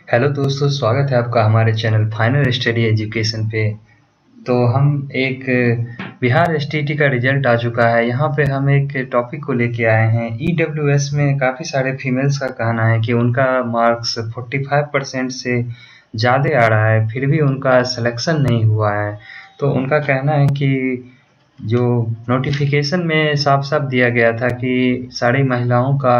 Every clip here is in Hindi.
हेलो दोस्तों, स्वागत है आपका हमारे चैनल फाइनल स्टडी एजुकेशन पे। तो हम एक बिहार एसटीईटी का रिजल्ट आ चुका है। यहाँ पे हम एक टॉपिक को लेके आए हैं। ईडब्ल्यूएस में काफ़ी सारे फीमेल्स का कहना है कि उनका मार्क्स 45% से ज़्यादा आ रहा है, फिर भी उनका सिलेक्शन नहीं हुआ है। तो उनका कहना है कि जो नोटिफिकेशन में साफ साफ दिया गया था कि सारी महिलाओं का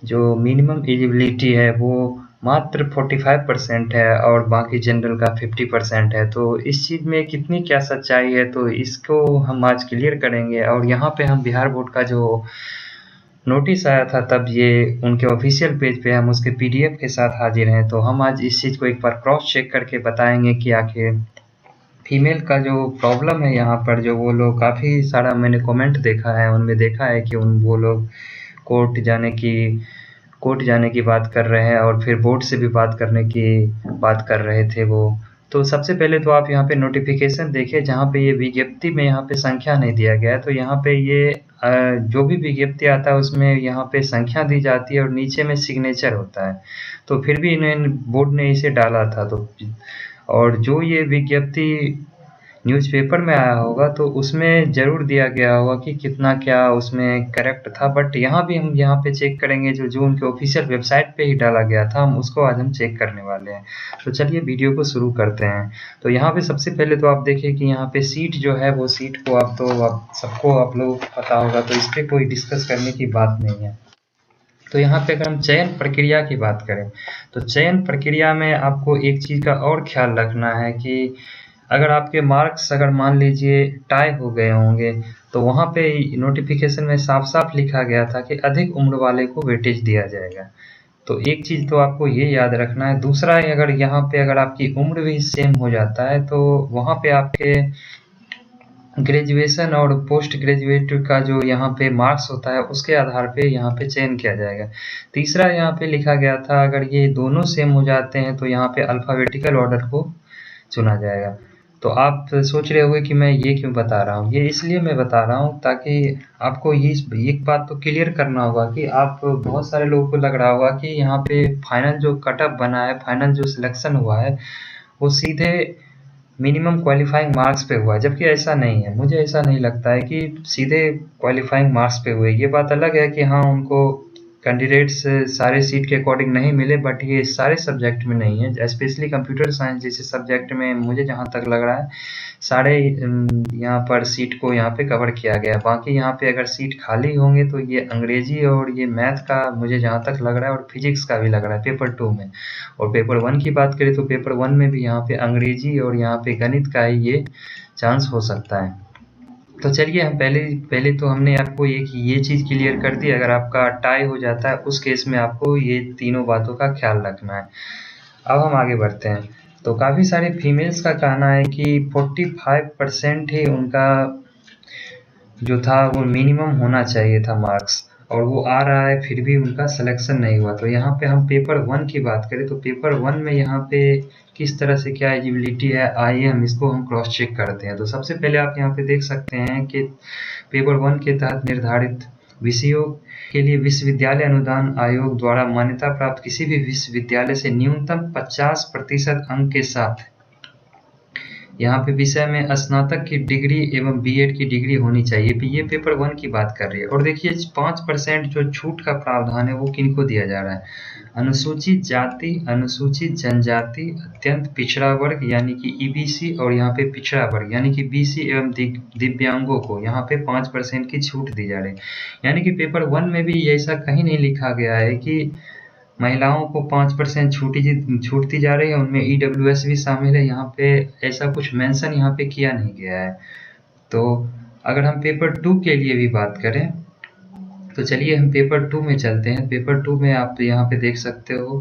जो मिनिमम एलिजिबिलिटी है वो मात्र 45% है और बाकी जनरल का 50% है। तो इस चीज़ में कितनी क्या सच्चाई है, तो इसको हम आज क्लियर करेंगे। और यहाँ पे हम बिहार बोर्ड का जो नोटिस आया था तब ये उनके ऑफिशियल पेज पे हम उसके पीडीएफ के साथ हाजिर हैं। तो हम आज इस चीज़ को एक बार क्रॉस चेक करके बताएंगे कि आखिर फीमेल का जो प्रॉब्लम है यहाँ पर, जो वो लोग काफ़ी सारा मैंने कमेंट देखा है, उनमें देखा है कि वो लोग कोर्ट जाने की बात कर रहे हैं और फिर बोर्ड से भी बात करने की बात कर रहे थे वो। तो सबसे पहले तो आप यहाँ पे नोटिफिकेशन देखिए, जहाँ पे ये विज्ञप्ति में यहाँ पे संख्या नहीं दिया गया है। तो यहाँ पे ये जो भी विज्ञप्ति आता है उसमें यहाँ पे संख्या दी जाती है और नीचे में सिग्नेचर होता है। तो फिर भी इन्हें बोर्ड ने इसे डाला था। तो और जो ये विज्ञप्ति न्यूज़पेपर में आया होगा तो उसमें ज़रूर दिया गया होगा कि कितना क्या उसमें करेक्ट था। बट यहाँ भी हम यहाँ पे चेक करेंगे, जो जो उनके ऑफिशियल वेबसाइट पे ही डाला गया था, हम उसको आज हम चेक करने वाले हैं। तो चलिए वीडियो को शुरू करते हैं। तो यहाँ पे सबसे पहले तो आप देखिए कि यहाँ पे सीट जो है वो सीट को आप सबको आप लोग पता होगा, तो इस पर कोई डिस्कस करने की बात नहीं है। तो यहाँ पे अगर हम चयन प्रक्रिया की बात करें तो चयन प्रक्रिया में आपको एक चीज़ का और ख्याल रखना है कि अगर आपके मार्क्स अगर मान लीजिए टाई हो गए होंगे तो वहाँ पे नोटिफिकेशन में साफ साफ लिखा गया था कि अधिक उम्र वाले को वेटेज दिया जाएगा। तो एक चीज़ तो आपको ये याद रखना है। दूसरा, अगर यहाँ पे अगर आपकी उम्र भी सेम हो जाता है तो वहाँ पे आपके ग्रेजुएशन और पोस्ट ग्रेजुएट का जो यहाँ पे मार्क्स होता है उसके आधार पे यहाँ पे चयन किया जाएगा। तीसरा, यहाँ पे लिखा गया था अगर ये दोनों सेम हो जाते हैं तो यहाँ पे अल्फ़ाबेटिकल ऑर्डर को चुना जाएगा। तो आप सोच रहे होंगे कि मैं ये क्यों बता रहा हूँ। ये इसलिए मैं बता रहा हूँ ताकि आपको ये एक बात तो क्लियर करना होगा कि आप बहुत सारे लोगों को लग रहा होगा कि यहाँ पे फाइनल जो कट ऑफ बना है, फाइनल जो सिलेक्शन हुआ है वो सीधे मिनिमम क्वालिफाइंग मार्क्स पे हुआ है, जबकि ऐसा नहीं है। मुझे ऐसा नहीं लगता है कि सीधे क्वालिफाइंग मार्क्स पे हुए। ये बात अलग है कि हाँ, उनको कैंडिडेट्स सारे सीट के अकॉर्डिंग नहीं मिले, बट ये सारे सब्जेक्ट में नहीं है। स्पेशली कंप्यूटर साइंस जैसे सब्जेक्ट में मुझे जहाँ तक लग रहा है सारे यहाँ पर सीट को यहाँ पे कवर किया गया है। बाकी यहाँ पे अगर सीट खाली होंगे तो ये अंग्रेजी और ये मैथ का मुझे जहाँ तक लग रहा है और फिजिक्स का भी लग रहा है पेपर 2 में। और पेपर 1 की बात करें तो पेपर 1 में भी यहाँ पे अंग्रेजी और यहाँ पे गणित का ही ये चांस हो सकता है। तो चलिए हम पहले तो हमने आपको ये चीज़ क्लियर कर दी। अगर आपका टाई हो जाता है उस केस में आपको ये तीनों बातों का ख्याल रखना है। अब हम आगे बढ़ते हैं। तो काफ़ी सारे फीमेल्स का कहना है कि 45% ही उनका जो था वो मिनिमम होना चाहिए था मार्क्स, और वो आ रहा है फिर भी उनका सिलेक्शन नहीं हुआ। तो यहाँ पे हम पेपर 1 की बात करें तो पेपर 1 में यहाँ पे किस तरह से क्या एलिजिबिलिटी है, आइए हम इसको हम क्रॉस चेक करते हैं। तो सबसे पहले आप यहाँ पे देख सकते हैं कि पेपर 1 के तहत निर्धारित विषयों के लिए विश्वविद्यालय अनुदान आयोग द्वारा मान्यता प्राप्त किसी भी विश्वविद्यालय से न्यूनतम 50% अंक के साथ यहाँ पे विषय में स्नातक की डिग्री एवं बीएड की डिग्री होनी चाहिए। ये पेपर 1 की बात कर रही है। और देखिए 5% जो छूट का प्रावधान है वो किनको दिया जा रहा है, अनुसूचित जाति, अनुसूचित जनजाति, अत्यंत पिछड़ा वर्ग यानी कि ईबीसी, और यहाँ पे पिछड़ा वर्ग यानी कि बीसी एवं दिव्यांगों को यहाँ पे 5% की छूट दी जा रही है। यानी कि पेपर 1 में भी ऐसा कहीं नहीं लिखा गया है कि महिलाओं को 5% छूट दी जा रही है, उनमें ईडब्ल्यूएस भी शामिल है। यहाँ पे ऐसा कुछ मेंशन यहाँ पे किया नहीं गया है। तो अगर हम पेपर 2 के लिए भी बात करें तो चलिए हम पेपर 2 में चलते हैं। पेपर 2 में आप यहाँ पे देख सकते हो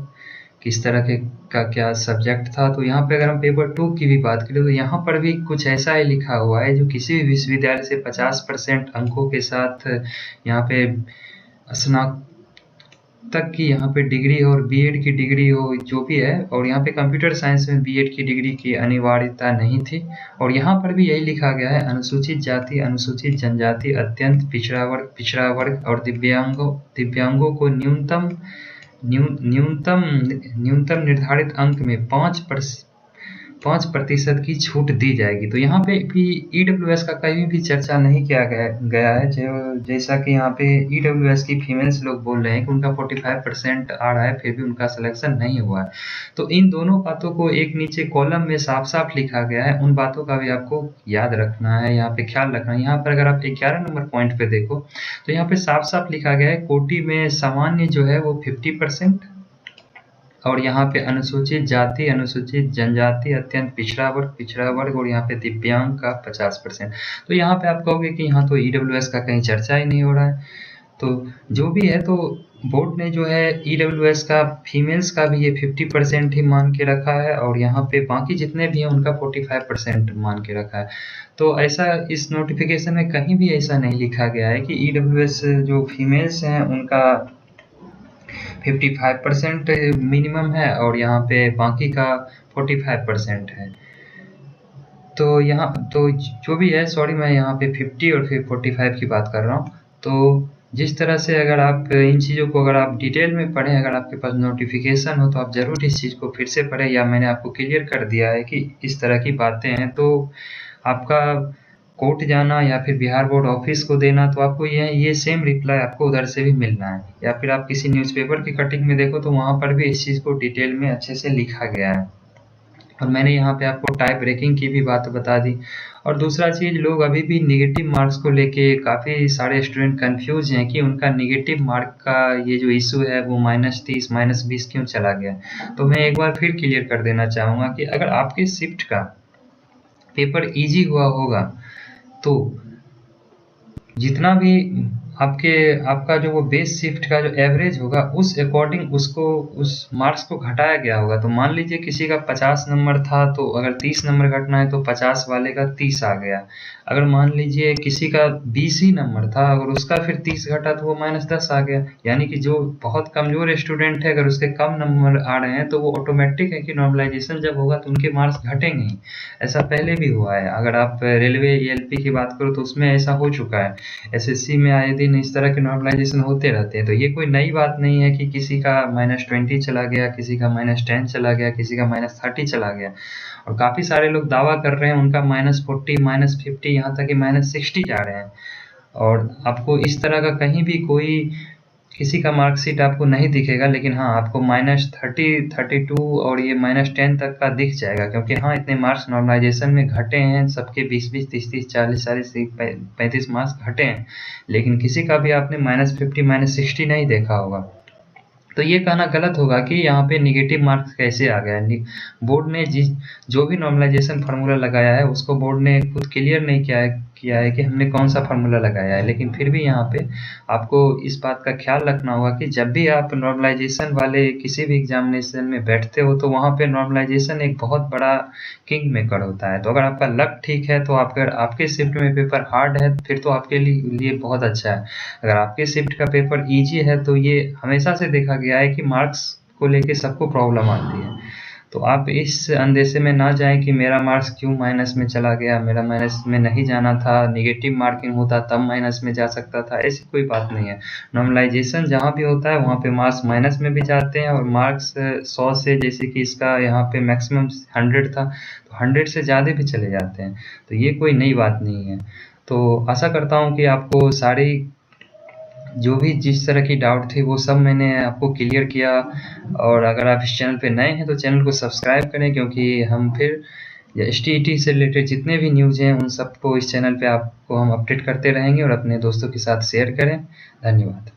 किस तरह के का क्या सब्जेक्ट था। तो यहाँ पे अगर हम पेपर 2 की भी बात करें तो यहाँ पर भी कुछ ऐसा ही लिखा हुआ है, जो किसी भी विश्वविद्यालय से 50% अंकों के साथ यहाँ पे स्नातक की यहाँ पे डिग्री और बीएड की डिग्री हो, जो भी है। और यहाँ पे कंप्यूटर साइंस में बीएड की डिग्री की अनिवार्यता नहीं थी। और यहाँ पर भी यही लिखा गया है, अनुसूचित जाति, अनुसूचित जनजाति, अत्यंत पिछड़ा वर्ग और दिव्यांगों को न्यूनतम न्यूनतम न्यूनतम निर्धारित अंक में 5% की छूट दी जाएगी। तो यहाँ पे भी EWS का कहीं भी चर्चा नहीं किया गया है। जैसा कि यहाँ पे EWS की फीमेल्स लोग बोल रहे हैं कि उनका 45% आ रहा है, फिर भी उनका सिलेक्शन नहीं हुआ है। तो इन दोनों बातों को एक नीचे कॉलम में साफ साफ लिखा गया है, उन बातों का भी आपको याद रखना है, यहाँ पे ख्याल रखना है। यहाँ पर अगर आप 11 नंबर पॉइंट पे देखो तो यहाँ पे साफ साफ लिखा गया है, कोटि में सामान्य जो है वो 50%, और यहाँ पे अनुसूचित जाति, अनुसूचित जनजाति, अत्यंत पिछड़ा वर्ग और यहाँ पे दिव्यांग का 50%। तो यहाँ पे आप कहोगे कि यहाँ तो EWS का कहीं चर्चा ही नहीं हो रहा है। तो जो भी है, तो बोर्ड ने जो है EWS का फीमेल्स का भी ये 50% ही मान के रखा है, और यहाँ पे बाकी जितने भी हैं उनका 45% मान के रखा है। तो ऐसा इस नोटिफिकेशन में कहीं भी ऐसा नहीं लिखा गया है कि EWS जो फीमेल्स हैं उनका 55% मिनिमम है और यहाँ पे बाकी का 45% है। तो यहाँ तो जो भी है, सॉरी मैं यहाँ पे 50 और फिर 45 की बात कर रहा हूँ। तो जिस तरह से अगर आप इन चीज़ों को अगर आप डिटेल में पढ़ें, अगर आपके पास नोटिफिकेशन हो तो आप ज़रूर इस चीज़ को फिर से पढ़ें, या मैंने आपको क्लियर कर दिया है कि इस तरह की बातें हैं। तो आपका कोर्ट जाना या फिर बिहार बोर्ड ऑफिस को देना, तो आपको ये सेम रिप्लाई आपको उधर से भी मिलना है, या फिर आप किसी न्यूज़पेपर की कटिंग में देखो तो वहाँ पर भी इस चीज़ को डिटेल में अच्छे से लिखा गया है। और मैंने यहाँ पे आपको टाइप ब्रेकिंग की भी बात बता दी। और दूसरा चीज़, लोग अभी भी निगेटिव मार्क्स को लेके काफ़ी सारे स्टूडेंट कंफ्यूज हैं कि उनका निगेटिव मार्क का ये जो इशू है वो -30 -20 क्यों चला गया। तो मैं एक बार फिर क्लियर कर देना चाहूँगा कि अगर आपके शिफ्ट का पेपर ईजी हुआ होगा तो जितना भी आपका जो वो बेस शिफ्ट का जो एवरेज होगा उस अकॉर्डिंग उसको उस मार्क्स को घटाया गया होगा। तो मान लीजिए किसी का 50 नंबर था, तो अगर 30 नंबर घटना है तो 50 वाले का 30 आ गया। अगर मान लीजिए किसी का 20 ही नंबर था, अगर उसका फिर 30 घटा तो वो -10 आ गया। यानी कि जो बहुत कमज़ोर स्टूडेंट है, अगर उसके कम नंबर आ रहे हैं तो वो ऑटोमेटिक है कि नॉर्मलाइजेशन जब होगा तो उनके मार्क्स घटेंगे ही। ऐसा पहले भी हुआ है। अगर आप रेलवे ELP की बात करो तो उसमें ऐसा हो चुका है। SSC में आए दिन इस तरह के नॉर्मलाइजेशन होते रहते हैं। तो ये कोई नई बात नहीं है कि किसी का -20 चला गया, किसी का -10 चला गया, किसी का -30 चला गया। और काफ़ी सारे लोग दावा कर रहे हैं उनका -40 -50 यहाँ तक कि -60 जा रहे हैं। और आपको इस तरह का कहीं भी कोई किसी का मार्कशीट आपको नहीं दिखेगा, लेकिन हाँ आपको -30 32 और ये -10 तक का दिख जाएगा, क्योंकि हाँ इतने मार्क्स नॉर्मलाइजेशन में घटे हैं, सबके 20-20 30-30 40-40 35 मार्क्स घटे हैं, लेकिन किसी का भी आपने -50 -60 नहीं देखा होगा। तो ये कहना गलत होगा कि यहाँ पे निगेटिव मार्क्स कैसे आ गया। बोर्ड ने जो भी नॉर्मलाइजेशन फार्मूला लगाया है उसको बोर्ड ने खुद क्लियर नहीं किया है कि हमने कौन सा फार्मूला लगाया है, लेकिन फिर भी यहाँ पे आपको इस बात का ख्याल रखना होगा कि जब भी आप नॉर्मलाइजेशन वाले किसी भी एग्जामिनेशन में बैठते हो तो वहाँ पे नॉर्मलाइजेशन एक बहुत बड़ा किंग मेकर होता है। तो अगर आपका लक ठीक है तो आपके शिफ्ट में पेपर हार्ड है फिर तो आपके लिए बहुत अच्छा है। अगर आपके शिफ्ट का पेपर ईजी है तो ये हमेशा से देखा गया है कि मार्क्स को लेके सबको प्रॉब्लम आती है। तो आप इस अंदेशे में ना जाएं कि मेरा मार्क्स क्यों माइनस में चला गया, मेरा माइनस में नहीं जाना था, नेगेटिव मार्किंग होता तब माइनस में जा सकता था, ऐसी कोई बात नहीं है। नॉर्मलाइजेशन जहाँ भी होता है वहाँ पे मार्क्स माइनस में भी जाते हैं, और मार्क्स 100 से, जैसे कि इसका यहाँ पे मैक्सिमम 100 था, तो 100 से ज़्यादा भी चले जाते हैं। तो ये कोई नई बात नहीं है। तो आशा करता हूँ कि आपको सारी जो भी जिस तरह की डाउट थी वो सब मैंने आपको क्लियर किया। और अगर आप इस चैनल पे नए हैं तो चैनल को सब्सक्राइब करें, क्योंकि हम फिर STET से रिलेटेड जितने भी न्यूज़ हैं उन सबको इस चैनल पे आपको हम अपडेट करते रहेंगे, और अपने दोस्तों के साथ शेयर करें। धन्यवाद।